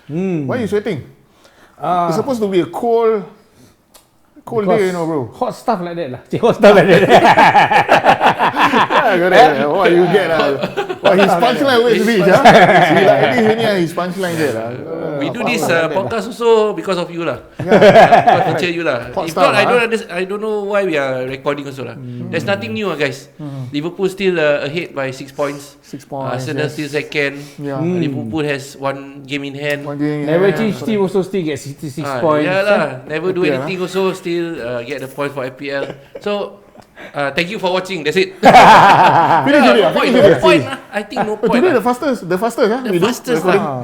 Why are you sweating? It's supposed to be a cold day, you know, bro. Hot stuff like that lah. Hot stuff like that. What you get Wah, his punchline always reach See like this ni his punchline get We do this podcast also because of you lah. Because feature you lah. If not, I don't know why we are recording also lah. There's nothing new guys. Liverpool still ahead by 6 points. 6 points. Arsenal still second. Liverpool has 1 game in hand. Never change team also still get 66 points. Yeah lah. Never do anything also still get the points for FPL. So thank you for watching. That's it. Finish no point. I think no point. Today the fastest. The fastest.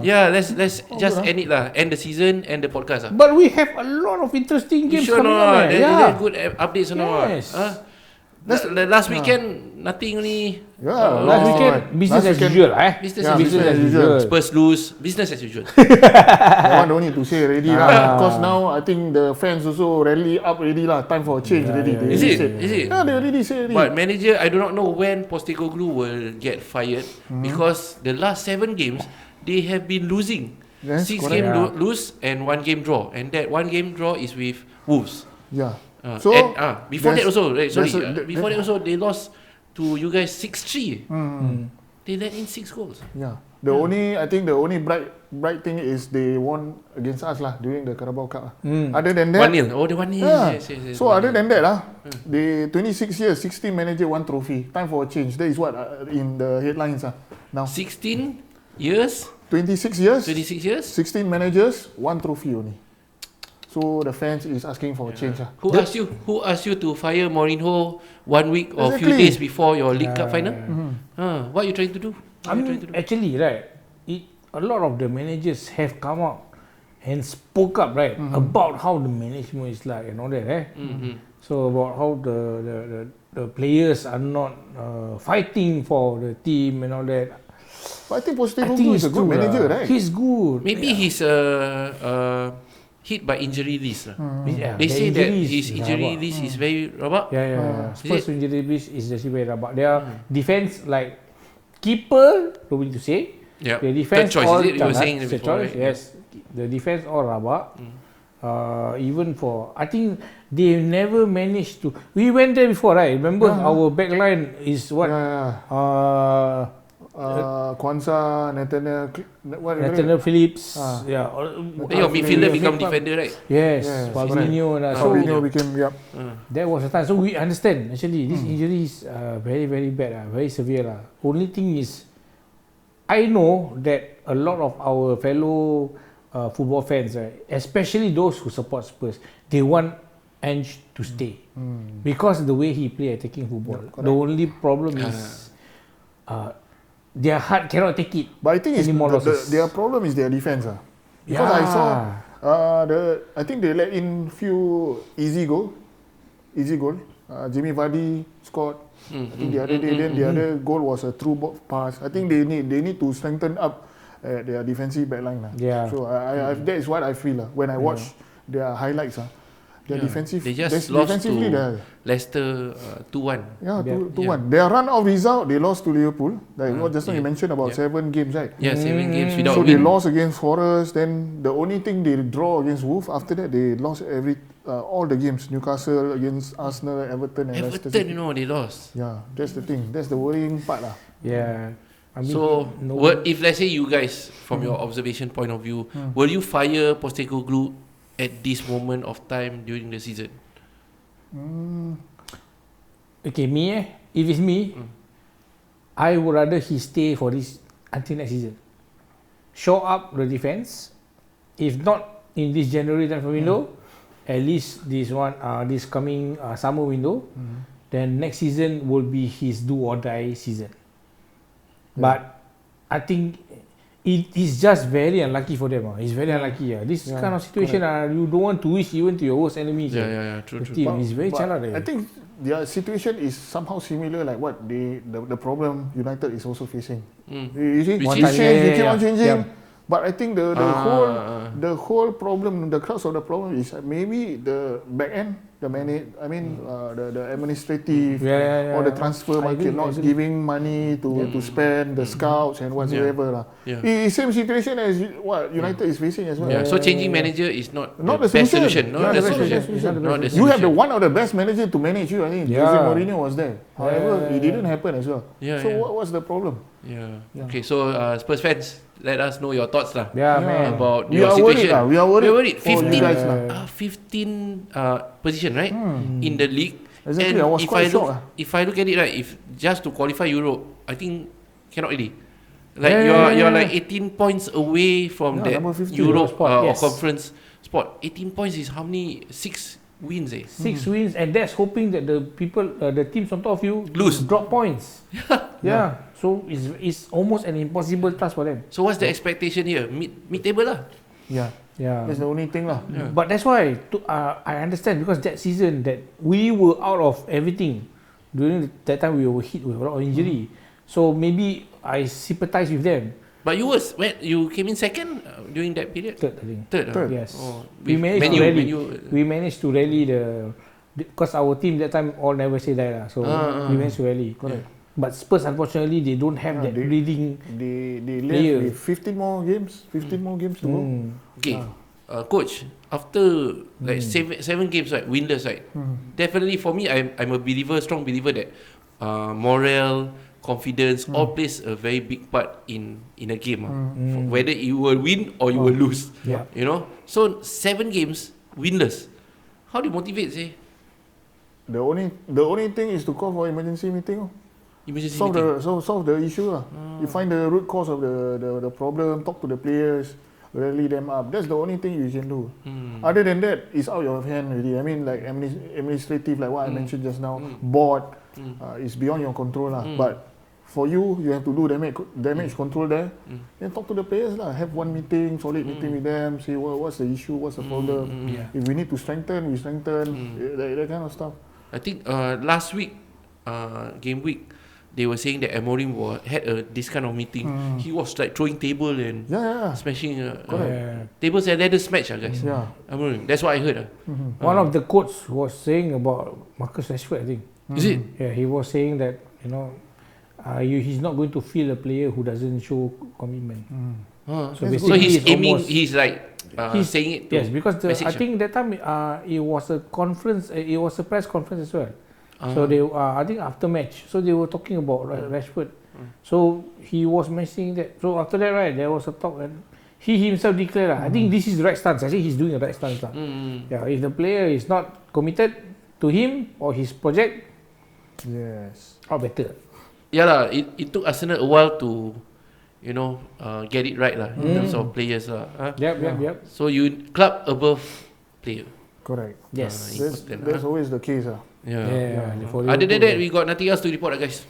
Yeah, let's just end it lah. End the season, end the podcast. But we have a lot of interesting games coming up. There good updates or not? The last weekend nothing only. Last weekend business as usual. Business as usual. Spurs lose. Business as usual. That one don't need to say already lah. Because now I think the fans also rally up already lah. Time for a change already. Is it? Yeah, they already say already. But manager, I do not know when Postecoglou will get fired because the last 7 games they have been losing. 6 games lose and 1 game draw, and that 1 game draw is with Wolves. Yeah. So before that also, before that also they lost to you guys 6-3. They let in 6 goals. Yeah. I think the only bright thing is they won against us lah during the Carabao Cup. Other than that, 1-0. Oh, the 1-0. Yes. So other than that they 26 years, 16 manager, 1 trophy. Time for a change. That is what in the headlines now. 16 years. 26 years. 16 16 managers, 1 trophy only. So the fans is asking for a change. Who asked you to fire Mourinho 1 week or few days before your League Cup final? What are you trying to do? Actually, right, a lot of the managers have come out and spoke up, right, about how the management is like and all that. So about how the players are not fighting for the team and all that. But I think Postecoglou is a good manager, right? He's good. Maybe he's hit by injury list. They say that his injury list is very rabak. Spurs injury list is actually very rabak. Their defense, like keeper, don't need to say. The defense all you were saying before, right? Yes, the defense all rabak. Even for, I think they never managed to. We went there before, right? Remember our backline is what? Kwanzaa, Nathaniel Phillips. Your midfielder become defender, right? Yes, Fabinho. Fabinho became, that was the time. So we understand actually this injury is very, very bad, very severe. Only thing is, I know that a lot of our fellow football fans, especially those who support Spurs, they want Ange to stay because the way he play attacking football. The only problem is their heart cannot take it. But I think their problem is their defense. Because I saw I think they let in few easy goal. Jimmy Vardy scored. I think the other day. Then the other goal was a through pass. I think they need to strengthen up their defensive backline. So that is what I feel when I watch their highlights. Their defensive. They just lost to Leicester 2-1. 2-1. Their run of result, they lost to Liverpool. Like what just now you mentioned about 7 games, right? 7 games without win. So they lost against Forest. Then the only thing they draw against Wolves. After that, they lost all the games. Newcastle against Arsenal, Everton, and Leicester. Everton, they lost. Yeah, that's the thing. That's the worrying part. Yeah. I mean, so, if let's say you guys, from your observation point of view, will you fire Postecoglou at this moment of time during the season? Okay, if it's me, I would rather he stay for this until next season. Show up the defense. If not in this January transfer window, at least this coming summer window, then next season will be his do or die season. But I think it is just very unlucky for them. It's very unlucky. This kind of situation you don't want to wish even to your worst enemies. True. The team is very challenging. I think their situation is somehow similar like what the problem United is also facing. You see, they keep on changing. But I think the whole problem, the crux of the problem is maybe the back end, the administrative or the transfer market not giving money to spend, the scouts and whatsoever lah. It's same situation as what United is facing as well. So changing manager is not the best solution. Not the solution. You have the one of the best manager to manage you. I think Jose Mourinho was there. However, it didn't happen as well. What's the problem? Okay, so Spurs fans, let us know your thoughts lah. About We your are situation. worried. We are worried. 15 position, right? In the league. Exactly. And I was quite shocked. if I look at it, right, if just to qualify Europe, I think cannot really. Like you're like 18 points away from that Europe or conference spot. 18 points is how many? 6 wins, 6 wins, and that's hoping that the teams on top of you lose, drop points. So it's almost an impossible task for them. So what's the expectation here? Mid table lah. That's the only thing lah. But that's why I understand, because that season that we were out of everything. During that time we were hit with a lot of injury. So maybe I sympathize with them. But you came in second during that period? Third, I think. Third. Yes. Oh, We managed to rally because our team that time all never say that lah. So we managed to rally. Correct. But Spurs, unfortunately, they don't have that breathing. They left with 15 more games to go. Okay, coach. After like 7 games, right, winless, right. Definitely for me, I'm a strong believer that morale, confidence, all plays a very big part in a game. Whether you will win or you will lose. You know. So 7 games winless. How do you motivate? Say. The only thing is to call for emergency meeting. Solve the issue lah. You find the root cause of the problem. Talk to the players, rally them up. That's the only thing you can do. Other than that, it's out of your hand already. I mean, like administrative, like what I mentioned just now, board is beyond your control lah. But for you have to do damage control there. Then talk to the players lah. Have one meeting, solid meeting with them. See what's the issue, what's the problem. If we need to strengthen, we strengthen. That kind of stuff. I think last week, game week, they were saying that Amorim had this kind of meeting. He was like throwing table and smashing tables and ladders match, guys. Amorim. That's what I heard. One of the coach was saying about Marcus Rashford, I think. Is it? Yeah, he was saying that he's not going to feel a player who doesn't show commitment. So he's aiming. He's like saying it. Yes, because I think that time it was a conference. It was a press conference as well. So they, I think after match, so they were talking about Rashford. So he was mentioning that. So after that, right, there was a talk, and he himself declared, I think this is the right stance. I think he's doing the right stance. If the player is not committed to him or his project, how better? It took Arsenal a while to, get it right lah in terms of players lah. Yep. So you club above player. Correct. Yes. That's always the case. Other than that, we got nothing else to report, guys.